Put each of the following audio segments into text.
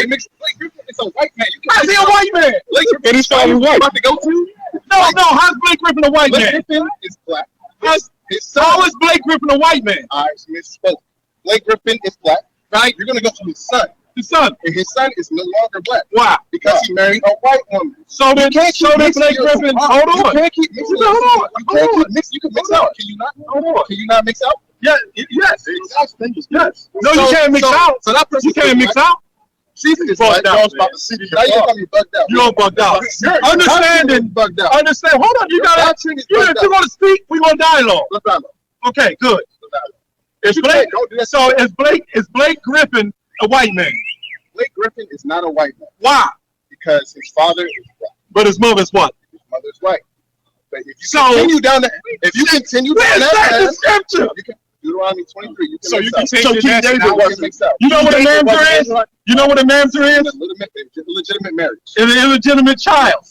They mixed Blake Griffin. It's a white man. How's he a white man? Blake Griffin. And he's starting white. About to go to? No. How's Blake Griffin a white Blake man? Griffin is black. How is Blake Griffin a white man? I misspoke. Blake Griffin is black. Right? You're gonna go to his son. His son. And his son is no longer black. Why? Because he married a white woman. So then Blake Griffin. Hold on. You can't keep mixing. Hold on. You can mix out. Can you not? Hold on. Can you not mix out? Yes. Yes. No, you can't mix out. So that person you can't mix out. Season is bugged out. About the city. Now you're gonna be bugged out. You don't bugged out. Understanding. Bugged out. Understand. Hold on. You gotta. If you're gonna speak, we're gonna dialogue. Let's dialogue. Okay. Good. Is Blake Griffin a white man? Blake Griffin is not a white man. Why? Because his father is black. But his mother's what? His mother's white. But if you continue down that, the scripture. Deuteronomy 23. You can so mix you can out. take So your King David mix out. You know what a mamzer is? You know what a mamzer is? Illegitimate marriage. An illegitimate child.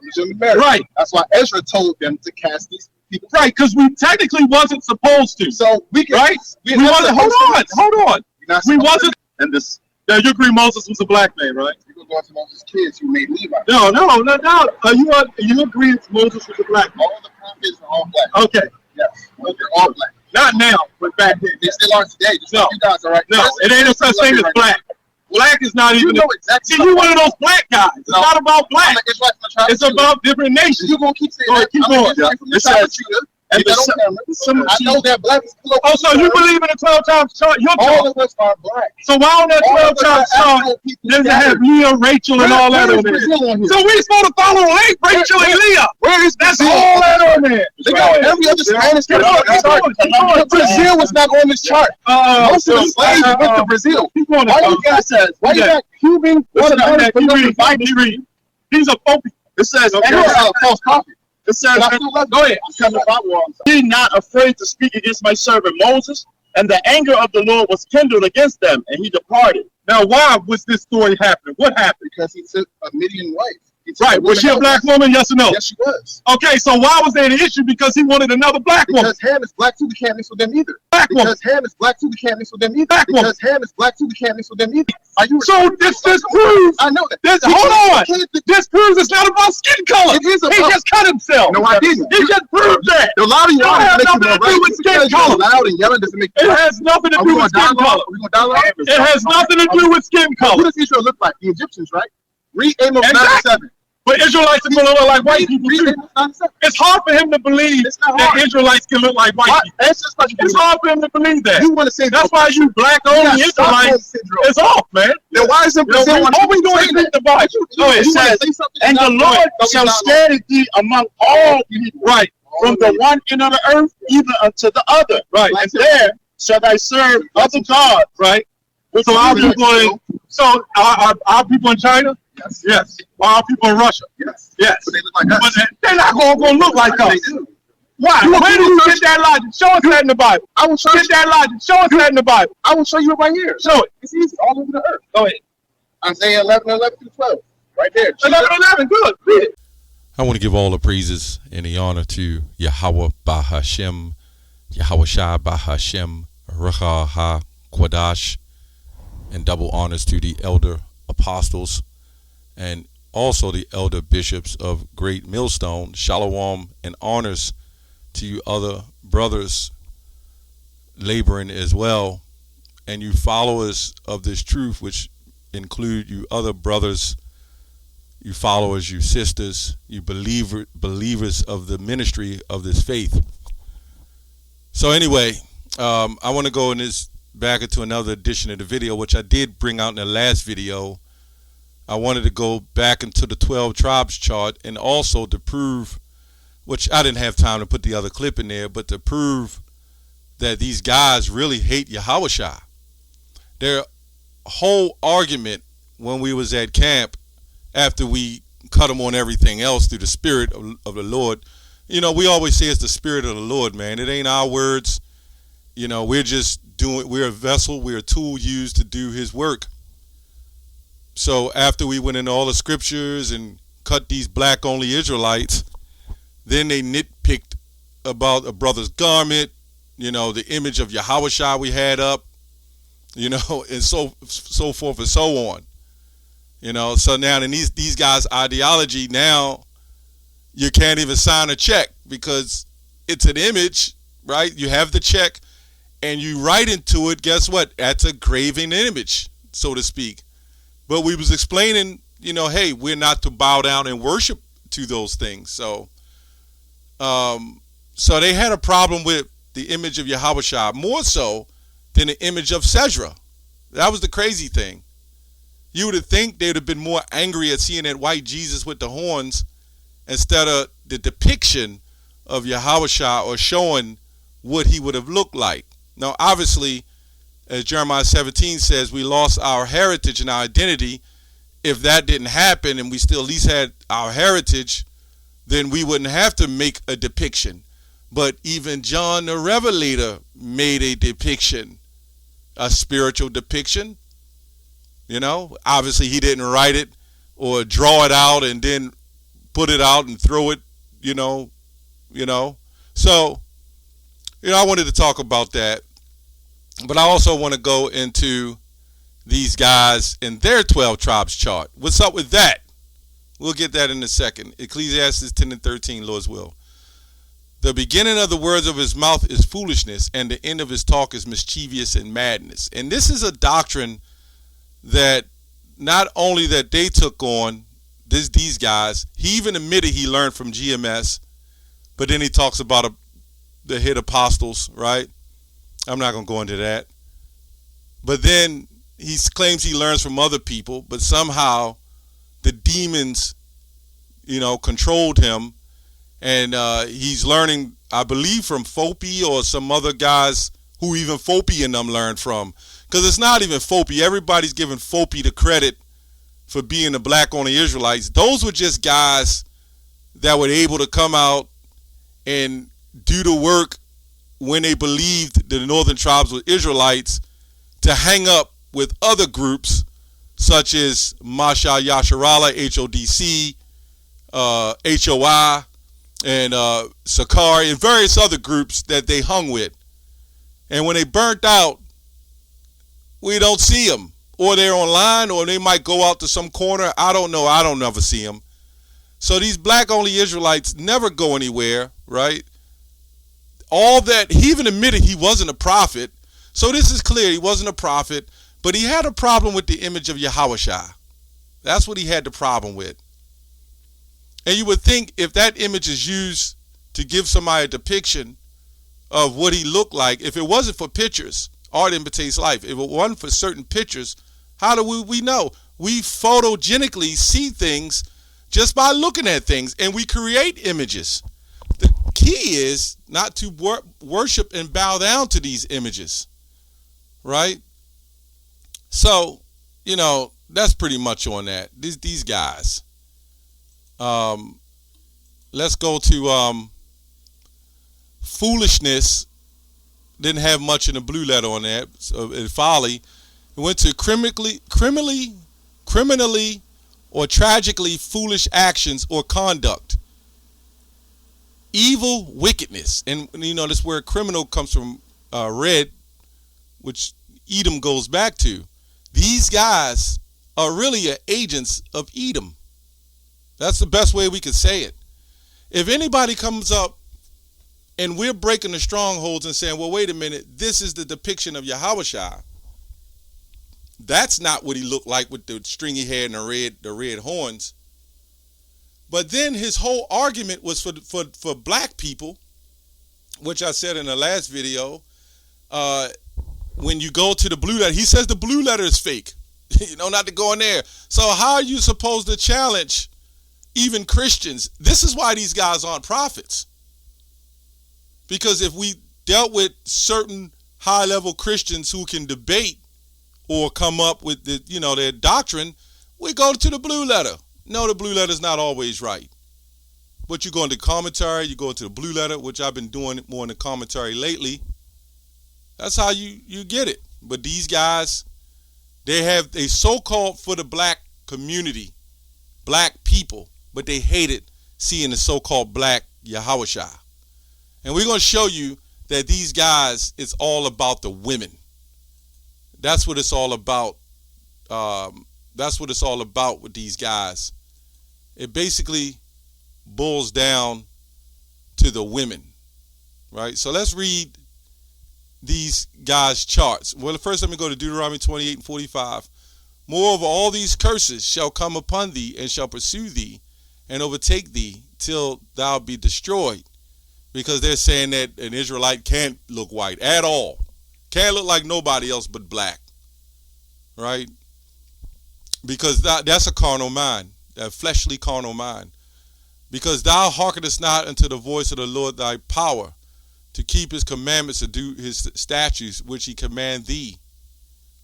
Illegitimate marriage. Right. That's why Ezra told them to cast these people. Right, because we technically wasn't supposed to. So we can. Right? We wasn't. Hold on. We wasn't. And this. Now you agree Moses was a black man, right? You go to Moses' kids who made Levi. No. You agree Moses was a black man? All the prophets are all black. Okay. Yes. They're all black. Not now, but back then. They still are today. Just like you guys are right. No, it ain't a such thing as black. Black is not even. Exactly. See, you one of those black guys. It's not about black. It's about different nations. You're going to keep saying that. Keep going. It says, I know that black is close. Oh, so you believe in the 12 tribes chart? All of us are black. So why on that 12 tribes chart does it have Leah, Rachel, and all that on there? So we're supposed to follow Rachel and Leah. Where is that's all that on there? They got every other Spanish country. Brazil was not on this chart. Most of the slaves went to Brazil. Why you got Cuban? These are folk. It says false copy. It says, go ahead. Be not afraid to speak against my servant Moses, and the anger of the Lord was kindled against them, and he departed. Now, why was this story happening? What happened? Because he took a Midian wife. Right. Was she a black woman? Yes or no? Yes, she was. Okay, so why was there an issue? Because he wanted another black woman. Because Ham is black too, we can't mix with them either. Black woman. Because Ham is black too, we can't mix with them either. Black woman. Because Ham is black too, we can't mix with them either. So this proves. I know that. Hold on. This proves it's not about skin color. It is about. He just cut himself. No, I didn't. He just proved that. A lot of you have nothing to do with skin color. Loud and yelling doesn't make. It has nothing to do with skin color. It has nothing to do with skin color. What does Israel look like? The Egyptians, right? Read Amos 9:7. But Israelites are going to look like white people too. It's hard for him to believe that Israelites can look like white people. It's hard for him to believe that. You want to say that's why you black-only Israelites is off, man. Then why is it Brazil? All we doing is read the Bible. It says, and the Lord shall scatter thee among all people, right, from the one end of the earth even unto the other, right, and there shall I serve other gods, right. So our people in China. Yes. Our people in Russia. Yes. But they look like us. But they're not going to look like us. Why? Where do you get that logic? Show us that in the Bible. I will show you that logic. Show us that in the Bible. I will show you it right here. Show it. It's easy. All over the earth. Go ahead. Isaiah 11:11-12. Right there. 11:11. Good. Read it. I want to give all the praises and the honor to Yahweh Bahashem, Yahawashi Bahashem, Ruach HaKodesh, and double honors to the elder apostles and also the elder bishops of Great Millstone. Shalom and honors to you other brothers laboring as well, and you followers of this truth, which include you other brothers, you followers, you sisters, you believers of the ministry of this faith. So anyway, I want to go in this back into another edition of the video, which I did bring out in the last video. I wanted to go back into the 12 tribes chart and also to prove, which I didn't have time to put the other clip in there, but to prove that these guys really hate Yahawashi. Their whole argument when we was at camp, after we cut them on everything else through the spirit of the Lord, you know, we always say it's the spirit of the Lord, man. It ain't our words. You know, we're a vessel, we're a tool used to do his work. So after we went into all the scriptures and cut these black only Israelites, then they nitpicked about a brother's garment, you know, the image of Yahawashi we had up, you know, and so forth and so on. You know, so now in these guys' ideology, now you can't even sign a check because it's an image, right? You have the check and you write into it, guess what? That's a graven image, so to speak. But we was explaining, you know, hey, we're not to bow down and worship to those things. So so they had a problem with the image of Yahawashi, more so than the image of Sejra. That was the crazy thing. You would have think they would have been more angry at seeing that white Jesus with the horns instead of the depiction of Yahawashi or showing what he would have looked like. Now, obviously, as Jeremiah 17 says, we lost our heritage and our identity. If that didn't happen and we still at least had our heritage, then we wouldn't have to make a depiction. But even John the Revelator made a depiction, a spiritual depiction. You know, obviously he didn't write it or draw it out and then put it out and throw it, you know. So, you know, I wanted to talk about that. But I also want to go into these guys in their 12 tribes chart. What's up with that? We'll get that in a second. Ecclesiastes 10 and 13, Lord's will. The beginning of the words of his mouth is foolishness, and the end of his talk is mischievous and madness. And this is a doctrine that not only that they took on, these guys, he even admitted he learned from GMS, but then he talks about the hit apostles, right? I'm not going to go into that. But then he claims he learns from other people, but somehow the demons, you know, controlled him. And he's learning, I believe, from Fopi or some other guys who even Fopi and them learned from. Because it's not even Fopi. Everybody's giving Fopi the credit for being the black-only Israelites. Those were just guys that were able to come out and do the work when they believed the northern tribes were Israelites to hang up with other groups such as Masha Yasharala, HODC, HOI, and Sakari, and various other groups that they hung with. And when they burnt out, we don't see them. Or they're online, or they might go out to some corner. I don't know. I don't never see them. So these black-only Israelites never go anywhere, right? All that, he even admitted he wasn't a prophet. So this is clear. He wasn't a prophet, but he had a problem with the image of Yahawashi. That's what he had the problem with. And you would think if that image is used to give somebody a depiction of what he looked like, if it wasn't for pictures, art imitates life. If it wasn't for certain pictures, how do we know? We photogenically see things just by looking at things, and we create images. The key is not to worship and bow down to these images, right? So, you know, that's pretty much on that. These guys. Let's go to foolishness. Didn't have much in the blue letter on that. So, folly. It went to criminally or tragically foolish actions or conduct. Evil wickedness. And, you know, this word criminal comes from red, which Edom goes back to. These guys are really agents of Edom. That's the best way we could say it. If anybody comes up and we're breaking the strongholds and saying, well, wait a minute, this is the depiction of Yahawashi. That's not what he looked like with the stringy hair and the red horns. But then his whole argument was for black people, which I said in the last video. When you go to the blue letter, he says the blue letter is fake. You know, not to go in there. So how are you supposed to challenge even Christians? This is why these guys aren't prophets. Because if we dealt with certain high-level Christians who can debate or come up with their doctrine, we go to the blue letter. No, the blue letter is not always right. But you go into commentary, you go into the blue letter, which I've been doing more in the commentary lately. That's how you get it. But these guys, they have a so-called for the black community, black people, but they hated seeing the so-called black Yahawashi. And we're going to show you that these guys, it's all about the women. That's what it's all about. That's what it's all about with these guys. It basically boils down to the women, right? So let's read these guys' charts. Well, first let me go to Deuteronomy 28 and 45. Moreover, all these curses shall come upon thee and shall pursue thee and overtake thee till thou be destroyed. Because they're saying that an Israelite can't look white at all. Can't look like nobody else but black. Right? Because that's a carnal mind. That fleshly carnal mind. Because thou hearkenest not unto the voice of the Lord thy power, to keep his commandments, to do his statutes, which he command thee.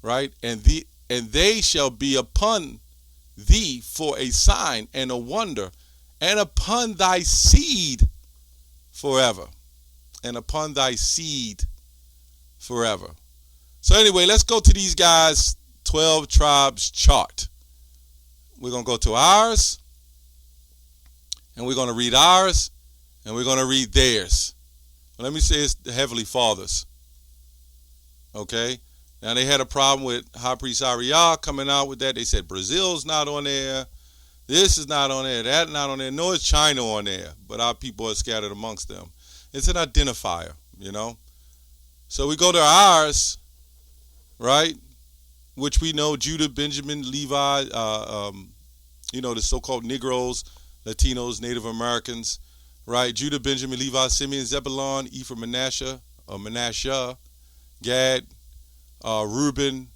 Right? And they shall be upon thee for a sign and a wonder, and upon thy seed forever. And upon thy seed forever. So anyway, let's go to these guys' 12 tribes chart. We're going to go to ours, and we're going to read ours, and we're going to read theirs. Well, let me say it's the Heavenly Fathers. Okay? Now, they had a problem with High Priest Ariel coming out with that. They said Brazil's not on there. This is not on there. That not on there. Nor is China on there. But our people are scattered amongst them. It's an identifier, you know. So we go to ours, right? Which we know Judah, Benjamin, Levi, the so-called Negroes, Latinos, Native Americans, right? Judah, Benjamin, Levi, Simeon, Zebulon, Ephraim, Manasseh, Gad, Reuben,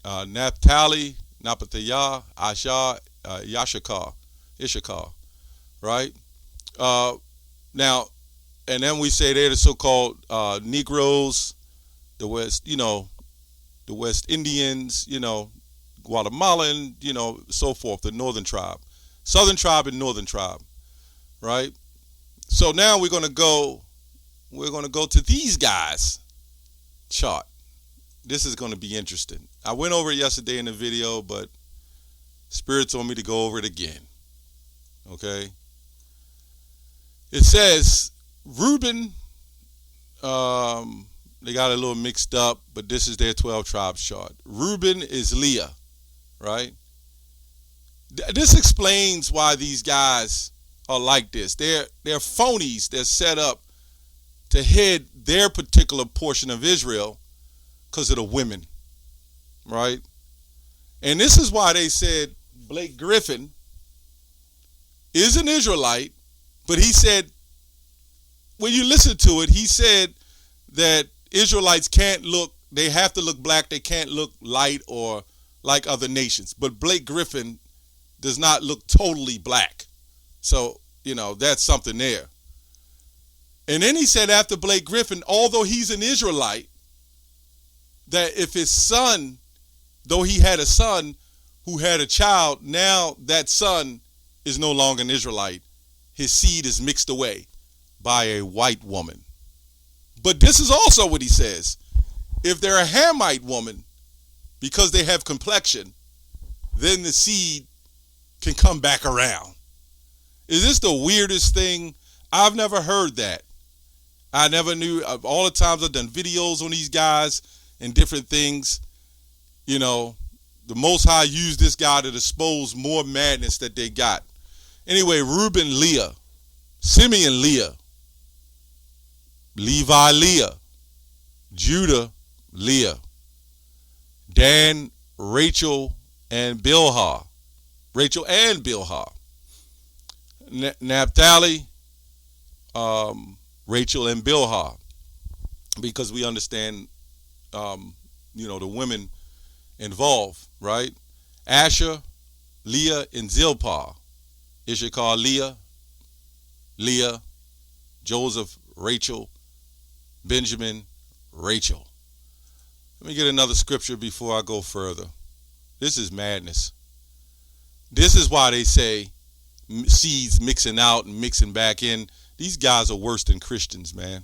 Naphtali, Naphtaliah, Asher, Issachar, right? Now, and then we say they're the so-called Negroes, the West, the West Indians, Guatemalan, so forth, the Northern tribe, Southern tribe and Northern tribe, right? So now we're going to go to these guys' chart. This is going to be interesting. I went over it yesterday in the video, but Spirit told me to go over it again. Okay? It says Reuben, they got a little mixed up, but this is their 12 tribes chart. Reuben is Leah, right? This explains why these guys are like this. They're phonies. They're set up to head their particular portion of Israel because of the women, right? And this is why they said Blake Griffin is an Israelite, but he said, when you listen to it, he said that Israelites they have to look black, they can't look light or like other nations. But Blake Griffin does not look totally black. So, that's something there. And then he said after Blake Griffin, although he's an Israelite, that if his son, though he had a son who had a child, now that son is no longer an Israelite. His seed is mixed away by a white woman. But this is also what he says. If they're a Hamite woman, because they have complexion, then the seed can come back around. Is this the weirdest thing? I've never heard that. I never knew. All the times I've done videos on these guys and different things, the Most High used this guy to expose more madness that they got. Anyway, Reuben, Leah. Simeon, Leah. Levi, Leah. Judah, Leah. Dan, Rachel, and Bilhah. Rachel and Bilhah. Naphtali, Rachel and Bilhah. Because we understand, the women involved, right? Asher, Leah, and Zilpah. Issachar, Leah, Joseph, Rachel, Benjamin, Rachel. Let me get another scripture before I go further. This is madness. This is why they say seeds mixing out and mixing back in. These guys are worse than Christians, man.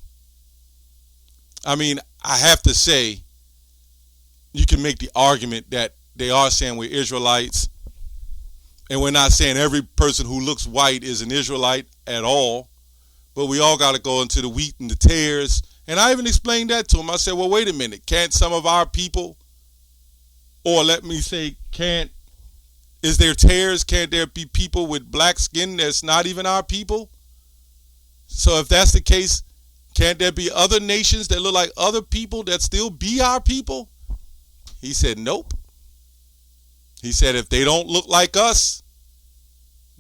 I mean, I have to say, you can make the argument that they are saying we're Israelites, and we're not saying every person who looks white is an Israelite at all, but we all got to go into the wheat and the tares And I even explained that to him. I said, well, wait a minute. Can't some of our people, or let me say, is there tares? Can't there be people with black skin that's not even our people? So if that's the case, can't there be other nations that look like other people that still be our people? He said, nope. He said, if they don't look like us,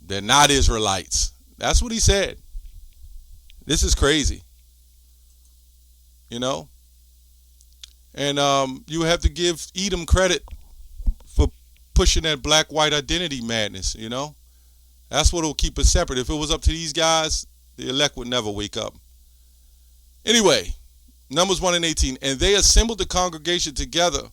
they're not Israelites. That's what he said. This is crazy. You know? And you have to give Edom credit for pushing that black-white identity madness, you know? That's what will keep us separate. If it was up to these guys, the elect would never wake up. Anyway, Numbers 1:18. And they assembled the congregation together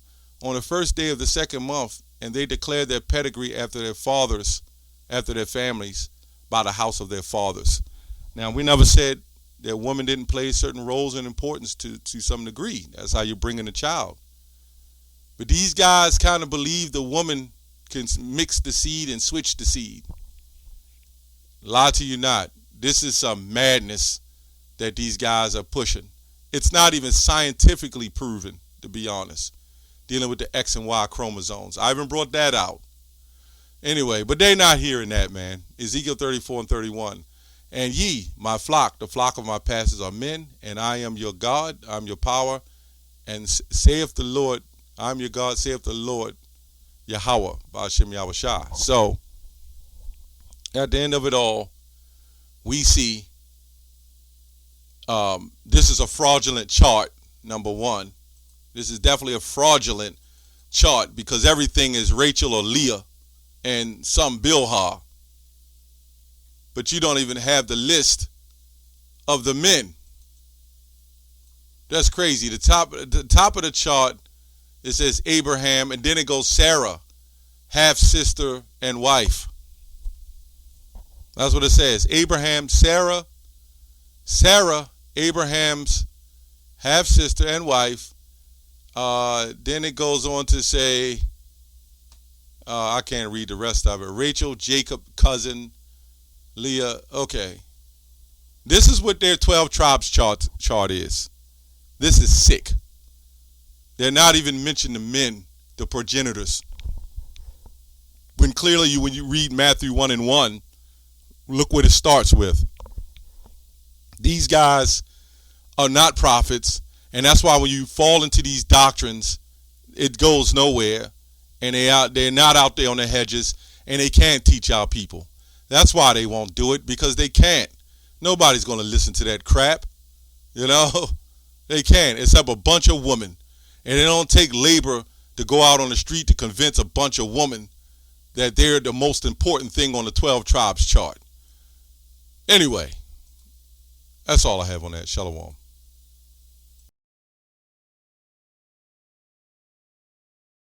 on the first day of the second month, and they declared their pedigree after their fathers, after their families, by the house of their fathers. Now, we never said that women didn't play certain roles and importance to some degree. That's how you bring in a child. But these guys kind of believe the woman can mix the seed and switch the seed. Lie to you not. This is some madness that these guys are pushing. It's not even scientifically proven, to be honest, dealing with the X and Y chromosomes. I even brought that out. Anyway, but they're not hearing that, man. Ezekiel 34:31. And ye, my flock, the flock of my pastors are men, and I am your God, I'm your power, and saith the Lord, I'm your God, saith the Lord, Yahweh, Ba'ashem Yahawashi. So, at the end of it all, we see this is a fraudulent chart, number one. This is definitely a fraudulent chart because everything is Rachel or Leah and some Bilhah. But you don't even have the list of the men. That's crazy. The top of the chart, it says Abraham, and then it goes Sarah, half-sister and wife. That's what it says. Abraham, Sarah, Abraham's half-sister and wife. Then it goes on to say, I can't read the rest of it. Rachel, Jacob, cousin, Leah. Okay. This is what their 12 tribes chart is. This is sick. They're not even mentioning the men, the progenitors. When clearly when you read Matthew 1:1, look what it starts with. These guys are not prophets, and that's why when you fall into these doctrines, it goes nowhere, and they're not out there on the hedges, and they can't teach our people. That's why they won't do it, because they can't. Nobody's going to listen to that crap. You know? They can't, except a bunch of women. And it don't take labor to go out on the street to convince a bunch of women that they're the most important thing on the 12 tribes chart. Anyway, that's all I have on that. Shalom.